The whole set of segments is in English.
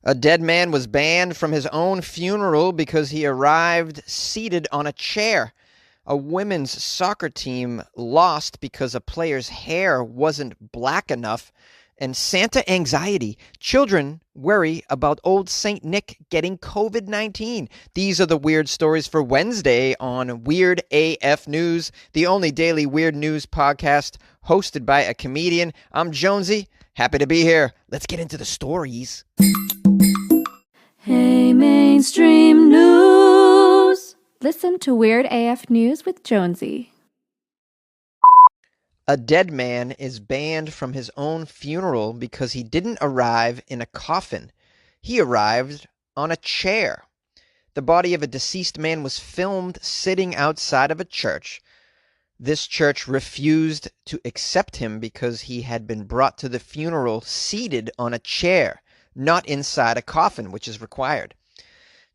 A dead man was banned from his own funeral because he arrived seated on a chair. A women's soccer team lost because a player's hair wasn't black enough. And Santa anxiety. Children worry about old Saint Nick getting COVID-19. These are the weird stories for Wednesday on Weird AF News, the only daily weird news podcast hosted by a comedian. I'm Jonesy. Happy to be here. Let's get into the stories. Hey, mainstream news! Listen to Weird AF News with Jonesy. A dead man is banned from his own funeral because he didn't arrive in a coffin. He arrived on a chair. The body of a deceased man was filmed sitting outside of a church. This church refused to accept him because he had been brought to the funeral seated on a chair, not inside a coffin, which is required.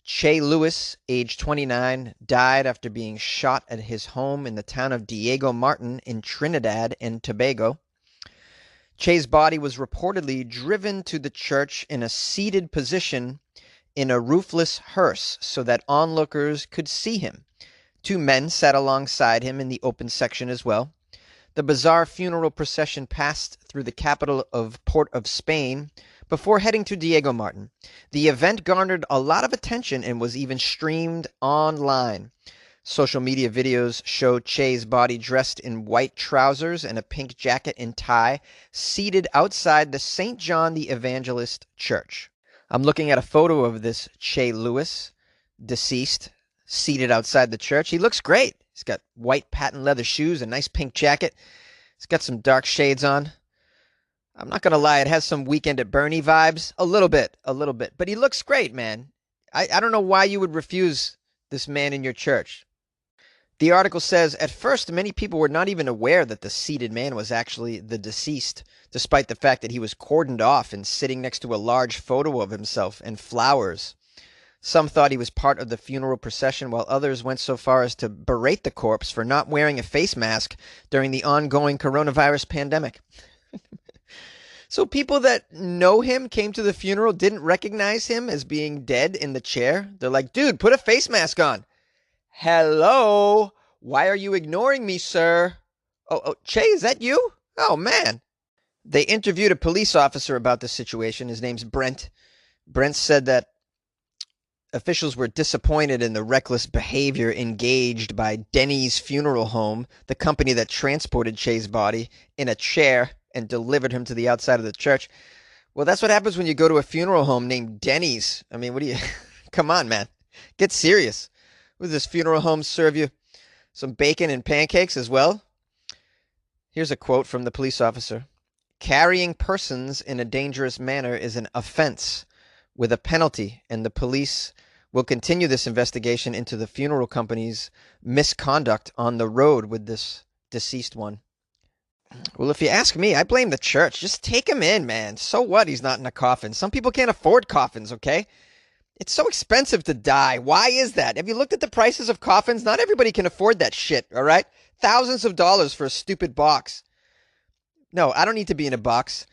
Che Lewis, age 29, died after being shot at his home in the town of Diego Martin in Trinidad and Tobago. Che's body was reportedly driven to the church in a seated position in a roofless hearse so that onlookers could see him. Two men sat alongside him in the open section as well. The bizarre funeral procession passed through the capital of Port of Spain before heading to Diego Martin. The event garnered a lot of attention and was even streamed online. Social media videos show Che's body dressed in white trousers and a pink jacket and tie, seated outside the St. John the Evangelist Church. I'm looking at a photo of this Che Lewis, deceased, seated outside the church. He looks great. He's got white patent leather shoes, a nice pink jacket. He's got some dark shades on. I'm not going to lie, it has some Weekend at Bernie vibes. A little bit. But he looks great, man. I don't know why you would refuse this man in your church. The article says, at first, many people were not even aware that the seated man was actually the deceased, despite the fact that he was cordoned off and sitting next to a large photo of himself and flowers. Some thought he was part of the funeral procession, while others went so far as to berate the corpse for not wearing a face mask during the ongoing coronavirus pandemic. So people that know him came to the funeral, didn't recognize him as being dead in the chair. They're like, dude, put a face mask on. Hello? Why are you ignoring me, sir? Oh, Che, is that you? Oh, man. They interviewed a police officer about the situation. His name's Brent. Brent said that officials were disappointed in the reckless behavior engaged by Denny's Funeral Home, the company that transported Che's body in a chair and delivered him to the outside of the church. Well, that's what happens when you go to a funeral home named Denny's. I mean, what do you... Come on, man. Get serious. Would this funeral home serve you some bacon and pancakes as well? Here's a quote from the police officer. Carrying persons in a dangerous manner is an offense with a penalty, and the police will continue this investigation into the funeral company's misconduct on the road with this deceased one. Well, if you ask me, I blame the church. Just take him in, man. So what? He's not in a coffin. Some people can't afford coffins, okay? It's so expensive to die. Why is that? Have you looked at the prices of coffins? Not everybody can afford that shit, all right? Thousands of dollars for a stupid box. No, I don't need to be in a box.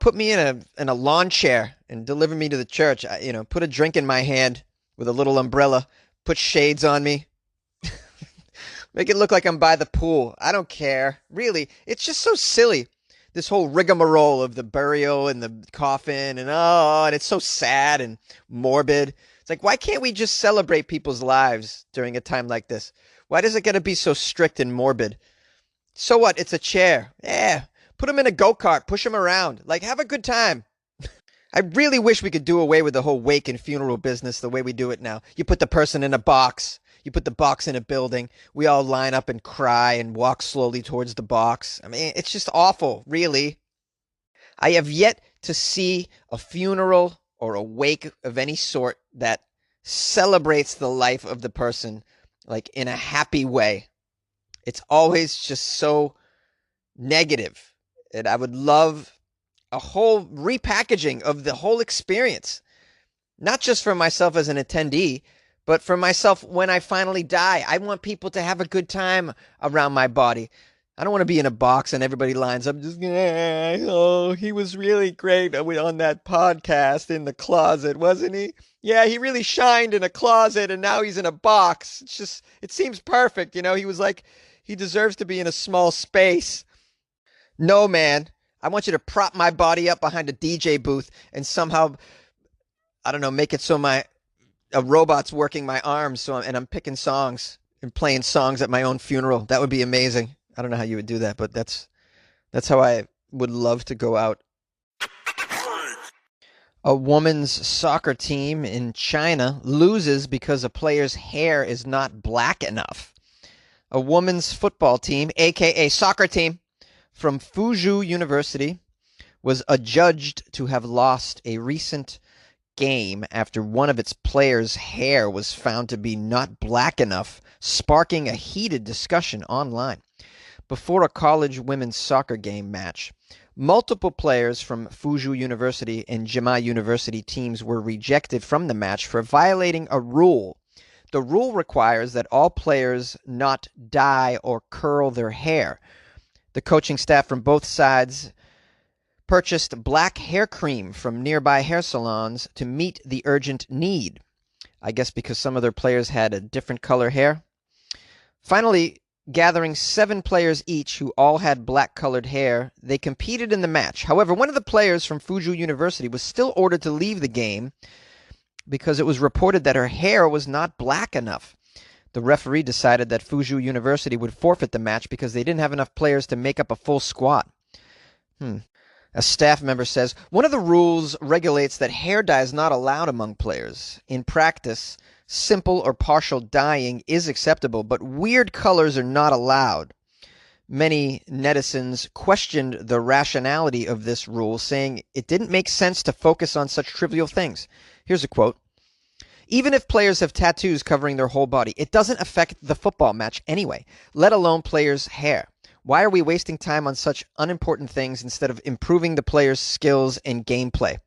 Put me in a lawn chair and deliver me to the church. Put a drink in my hand with a little umbrella. Put shades on me. Make it look like I'm by the pool. I don't care. Really, it's just so silly. This whole rigmarole of the burial and the coffin and it's so sad and morbid. It's like, why can't we just celebrate people's lives during a time like this? Why does it got to be so strict and morbid? So what? It's a chair. Yeah. Put them in a go-kart. Push them around. Like, have a good time. I really wish we could do away with the whole wake and funeral business the way we do it now. You put the person in a box. You put the box in a building. We all line up and cry and walk slowly towards the box. I mean, it's just awful, really. I have yet to see a funeral or a wake of any sort that celebrates the life of the person, like, in a happy way. It's always just so negative. And I would love a whole repackaging of the whole experience. Not just for myself as an attendee, but for myself when I finally die. I want people to have a good time around my body. I don't want to be in a box and everybody lines up just, oh, he was really great on that podcast in the closet, wasn't he? Yeah, he really shined in a closet and now he's in a box. It's just, it seems perfect. He was like, he deserves to be in a small space. No, man. I want you to prop my body up behind a DJ booth and somehow, I don't know, make it so a robot's working my arms and I'm picking songs and playing songs at my own funeral. That would be amazing. I don't know how you would do that, but that's how I would love to go out. A woman's soccer team in China loses because a player's hair is not black enough. A woman's football team, aka soccer team, from Fuzhou University was adjudged to have lost a recent game after one of its players' hair was found to be not black enough, sparking a heated discussion online. Before a college women's soccer game match, multiple players from Fuzhou University and Jimai University teams were rejected from the match for violating a rule. The rule requires that all players not dye or curl their hair. The coaching staff from both sides purchased black hair cream from nearby hair salons to meet the urgent need. I guess because some of their players had a different color hair. Finally, gathering 7 players each who all had black-colored hair, they competed in the match. However, one of the players from Fuzhou University was still ordered to leave the game because it was reported that her hair was not black enough. The referee decided that Fuzhou University would forfeit the match because they didn't have enough players to make up a full squad. A staff member says, one of the rules regulates that hair dye is not allowed among players. In practice, simple or partial dyeing is acceptable, but weird colors are not allowed. Many netizens questioned the rationality of this rule, saying it didn't make sense to focus on such trivial things. Here's a quote. Even if players have tattoos covering their whole body, it doesn't affect the football match anyway, let alone players' hair. Why are we wasting time on such unimportant things instead of improving the players' skills and gameplay?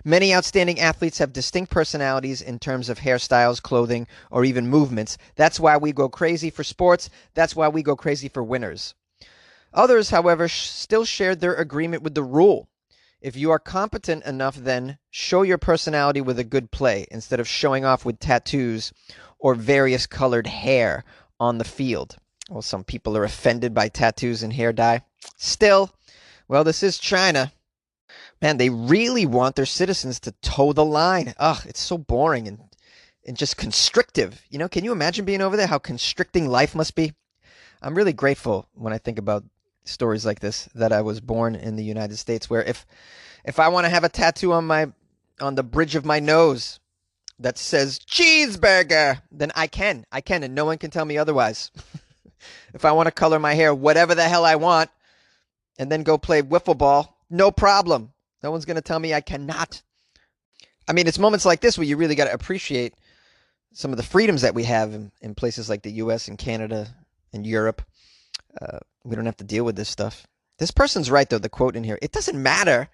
Many outstanding athletes have distinct personalities in terms of hairstyles, clothing, or even movements. That's why we go crazy for sports. That's why we go crazy for winners. Others, however, still shared their agreement with the rule. If you are competent enough, then show your personality with a good play instead of showing off with tattoos or various colored hair on the field. Well, some people are offended by tattoos and hair dye. Still, well, this is China. Man, they really want their citizens to toe the line. Ugh, it's so boring and just constrictive. Can you imagine being over there, how constricting life must be? I'm really grateful when I think about stories like this that I was born in the United States, where if I want to have a tattoo on the bridge of my nose that says cheeseburger, then I can, and no one can tell me otherwise. If I want to color my hair whatever the hell I want and then go play wiffle ball, no problem. No one's going to tell me I cannot. I mean, it's moments like this where you really got to appreciate some of the freedoms that we have in places like the U.S. and Canada and Europe. We don't have to deal with this stuff. This person's right, though, the quote in here. It doesn't matter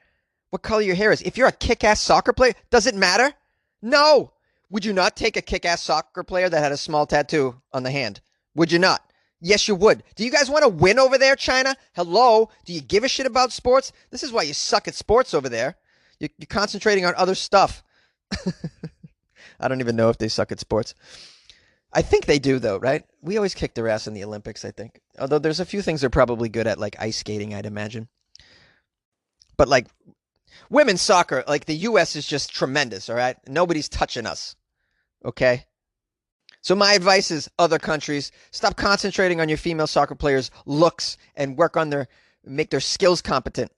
what color your hair is. If you're a kick-ass soccer player, does it matter? No. Would you not take a kick-ass soccer player that had a small tattoo on the hand? Would you not? Yes, you would. Do you guys want to win over there, China? Hello? Do you give a shit about sports? This is why you suck at sports over there. You're concentrating on other stuff. I don't even know if they suck at sports. I think they do, though, right? We always kick their ass in the Olympics, I think. Although there's a few things they're probably good at, like ice skating, I'd imagine. But, like, women's soccer, like, the U.S. is just tremendous, all right? Nobody's touching us, okay? So my advice is, other countries, stop concentrating on your female soccer players' looks and make their skills competent,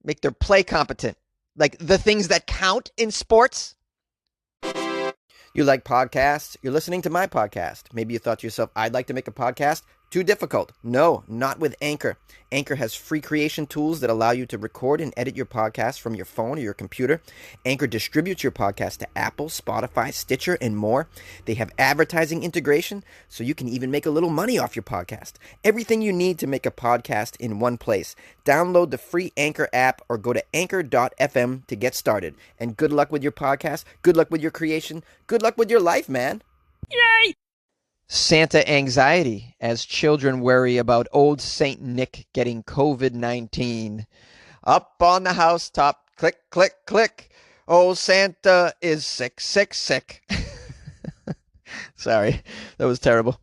make their play competent. Like the things that count in sports. You like podcasts? You're listening to my podcast. Maybe you thought to yourself, I'd like to make a podcast. Too difficult. No, not with Anchor. Anchor has free creation tools that allow you to record and edit your podcast from your phone or your computer. Anchor distributes your podcast to Apple, Spotify, Stitcher, and more. They have advertising integration, so you can even make a little money off your podcast. Everything you need to make a podcast in one place. Download the free Anchor app or go to anchor.fm to get started. And good luck with your podcast. Good luck with your creation. Good luck with your life, man. Yay! Santa anxiety as children worry about old Saint Nick getting COVID-19. Up on the housetop, click, click, click. Old Santa is sick, sick, sick. Sorry, that was terrible.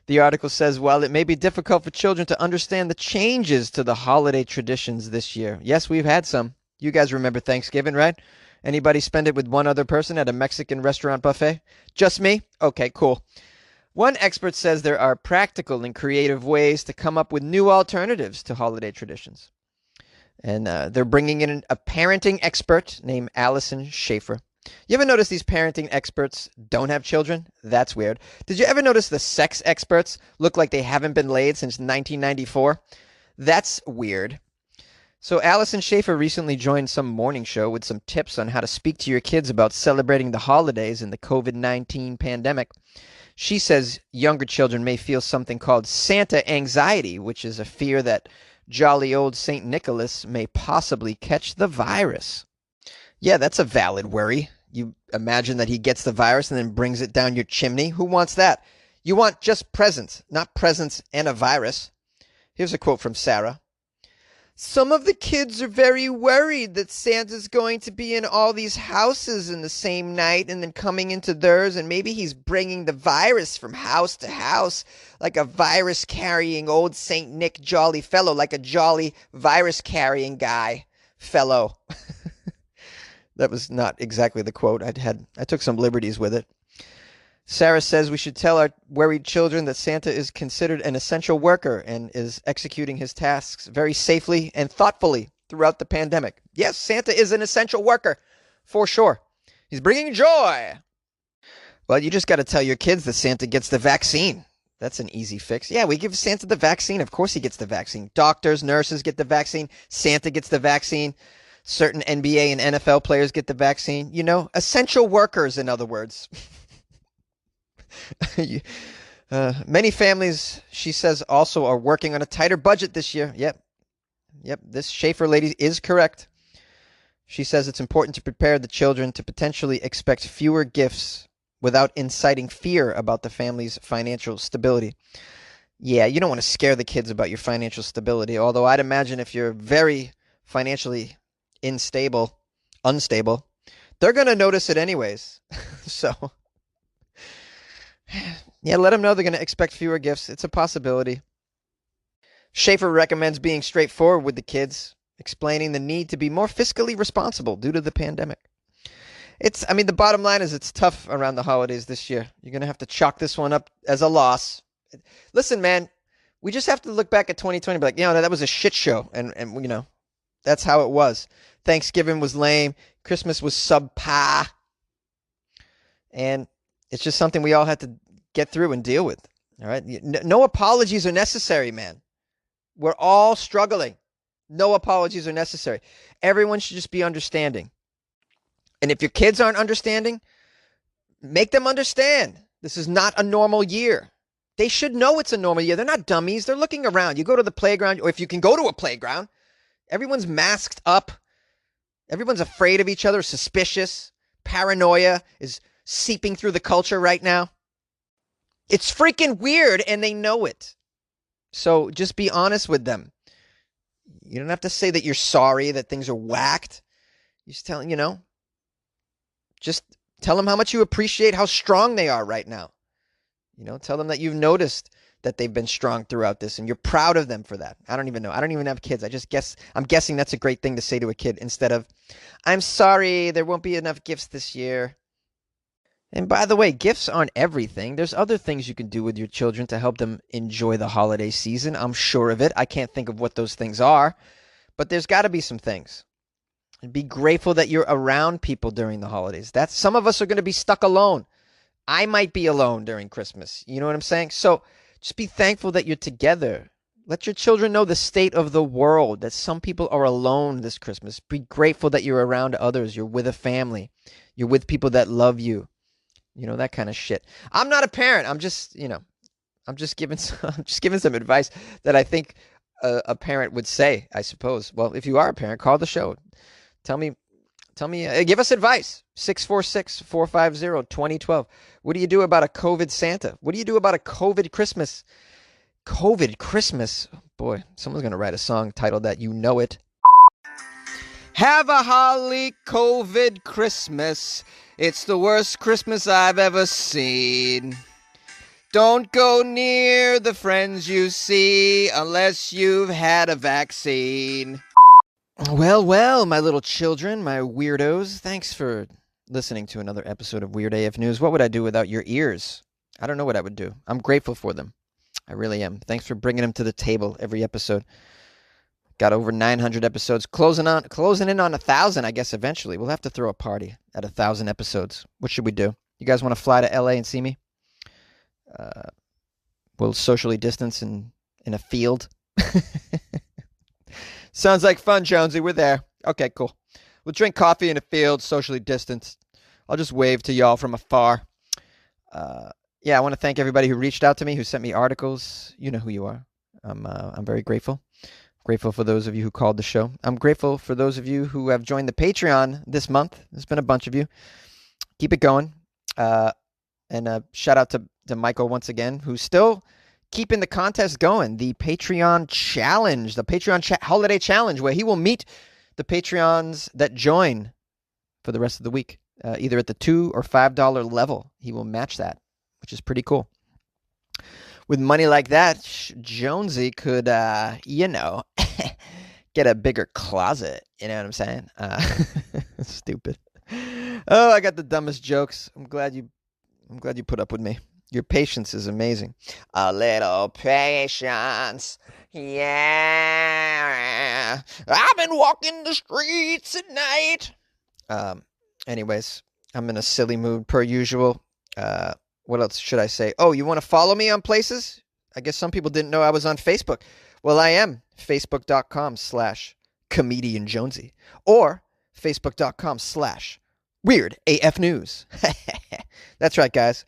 The article says, while it may be difficult for children to understand the changes to the holiday traditions this year. Yes, we've had some. You guys remember Thanksgiving, right? Anybody spend it with one other person at a Mexican restaurant buffet? Just me? Okay, cool. One expert says there are practical and creative ways to come up with new alternatives to holiday traditions. And they're bringing in a parenting expert named Allison Schaefer. You ever notice these parenting experts don't have children? That's weird. Did you ever notice the sex experts look like they haven't been laid since 1994? That's weird. So Allison Schaefer recently joined some morning show with some tips on how to speak to your kids about celebrating the holidays in the COVID-19 pandemic. She says younger children may feel something called Santa anxiety, which is a fear that jolly old St. Nicholas may possibly catch the virus. Yeah, that's a valid worry. You imagine that he gets the virus and then brings it down your chimney. Who wants that? You want just presents, not presents and a virus. Here's a quote from Sarah. Some of the kids are very worried that Santa's going to be in all these houses in the same night and then coming into theirs, and maybe he's bringing the virus from house to house like a virus-carrying old St. Nick jolly fellow, like a jolly virus-carrying guy fellow. That was not exactly the quote. I took some liberties with it. Sarah says we should tell our worried children that Santa is considered an essential worker and is executing his tasks very safely and thoughtfully throughout the pandemic. Yes, Santa is an essential worker, for sure. He's bringing joy. Well, you just got to tell your kids that Santa gets the vaccine. That's an easy fix. Yeah, we give Santa the vaccine. Of course he gets the vaccine. Doctors, nurses get the vaccine. Santa gets the vaccine. Certain NBA and NFL players get the vaccine. You know, essential workers, in other words. Many families, she says, also are working on a tighter budget this year. Yep. This Schaefer lady is correct. She says it's important to prepare the children to potentially expect fewer gifts without inciting fear about the family's financial stability. Yeah, you don't want to scare the kids about your financial stability, although I'd imagine if you're very financially unstable, they're going to notice it anyways. So, yeah, let them know they're going to expect fewer gifts. It's a possibility. Schaefer recommends being straightforward with the kids, explaining the need to be more fiscally responsible due to the pandemic. The bottom line is it's tough around the holidays this year. You're going to have to chalk this one up as a loss. Listen, man, we just have to look back at 2020 and be like, that was a shit show. And that's how it was. Thanksgiving was lame. Christmas was subpar. And it's just something we all had to get through and deal with. All right. No apologies are necessary, man. We're all struggling. No apologies are necessary. Everyone should just be understanding. And if your kids aren't understanding, make them understand. This is not a normal year. They should know it's a normal year. They're not dummies. They're looking around. You go to the playground, or if you can go to a playground, everyone's masked up. Everyone's afraid of each other, suspicious. Paranoia is seeping through the culture right now. It's freaking weird, and they know it. So just be honest with them. You don't have to say that you're sorry that things are whacked. You just just tell them how much you appreciate how strong they are right now. Tell them that you've noticed that they've been strong throughout this and you're proud of them for that. I don't even know. I don't even have kids. I'm guessing that's a great thing to say to a kid instead of, I'm sorry, there won't be enough gifts this year. And by the way, gifts aren't everything. There's other things you can do with your children to help them enjoy the holiday season. I'm sure of it. I can't think of what those things are, but there's got to be some things. And be grateful that you're around people during the holidays. Some of us are going to be stuck alone. I might be alone during Christmas. You know what I'm saying? So just be thankful that you're together. Let your children know the state of the world, that some people are alone this Christmas. Be grateful that you're around others. You're with a family. You're with people that love you. That kind of shit. I'm not a parent. I'm just giving some advice that I think a parent would say, I suppose. Well, if you are a parent, call the show. Tell me Tell me, give us advice. 646-450-2012. What do you do about a COVID Santa? What do you do about a COVID Christmas? COVID Christmas. Boy, someone's going to write a song titled that. You know it. Have a holly COVID Christmas. It's the worst Christmas I've ever seen. Don't go near the friends you see unless you've had a vaccine. Well, my little children, my weirdos, thanks for listening to another episode of Weird AF News. What would I do without your ears? I don't know what I would do. I'm grateful for them. I really am. Thanks for bringing them to the table every episode. Got over 900 episodes. Closing in on 1,000, I guess, eventually. We'll have to throw a party at 1,000 episodes. What should we do? You guys want to fly to LA and see me? We'll socially distance in a field. Sounds like fun, Jonesy. We're there. Okay, cool. We'll drink coffee in a field, socially distanced. I'll just wave to y'all from afar. Yeah, I want to thank everybody who reached out to me, who sent me articles. You know who you are. I'm very grateful. Grateful for those of you who called the show. I'm grateful for those of you who have joined the Patreon this month. There's been a bunch of you. Keep it going. And shout out to Michael once again, who's still keeping the contest going. The Patreon challenge, the Patreon holiday challenge, where he will meet the Patreons that join for the rest of the week, either at the $2 or $5 level. He will match that, which is pretty cool. With money like that, Jonesy could, get a bigger closet. You know what I'm saying? Stupid. Oh, I got the dumbest jokes. I'm glad you put up with me. Your patience is amazing. A little patience. Yeah. I've been walking the streets at night. Anyways, I'm in a silly mood per usual. What else should I say? Oh, you want to follow me on places? I guess some people didn't know I was on Facebook. Well, I am. Facebook.com/Comedian Jonesy. Or Facebook.com/WeirdAFNews. That's right, guys.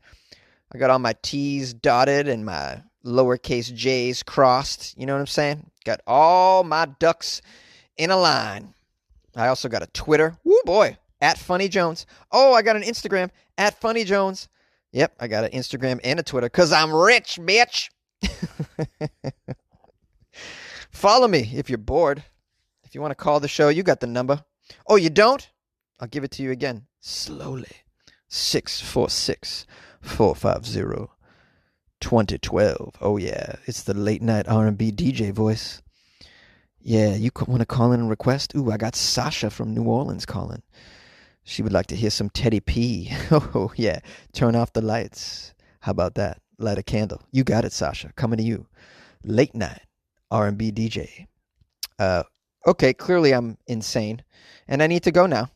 I got all my T's dotted and my lowercase J's crossed. You know what I'm saying? Got all my ducks in a line. I also got a Twitter. Woo boy. @FunnyJones. Oh, I got an Instagram. @FunnyJones. Yep, I got an Instagram and a Twitter because I'm rich, bitch. Follow me if you're bored. If you want to call the show, you got the number. Oh, you don't? I'll give it to you again. Slowly. 646-450-2012. Oh, yeah. It's the late night R&B DJ voice. Yeah, you want to call in and request? Ooh, I got Sasha from New Orleans calling. She would like to hear some Teddy P. Oh, yeah. Turn off the lights. How about that? Light a candle. You got it, Sasha. Coming to you. Late night R&B DJ. Okay, clearly I'm insane. And I need to go now.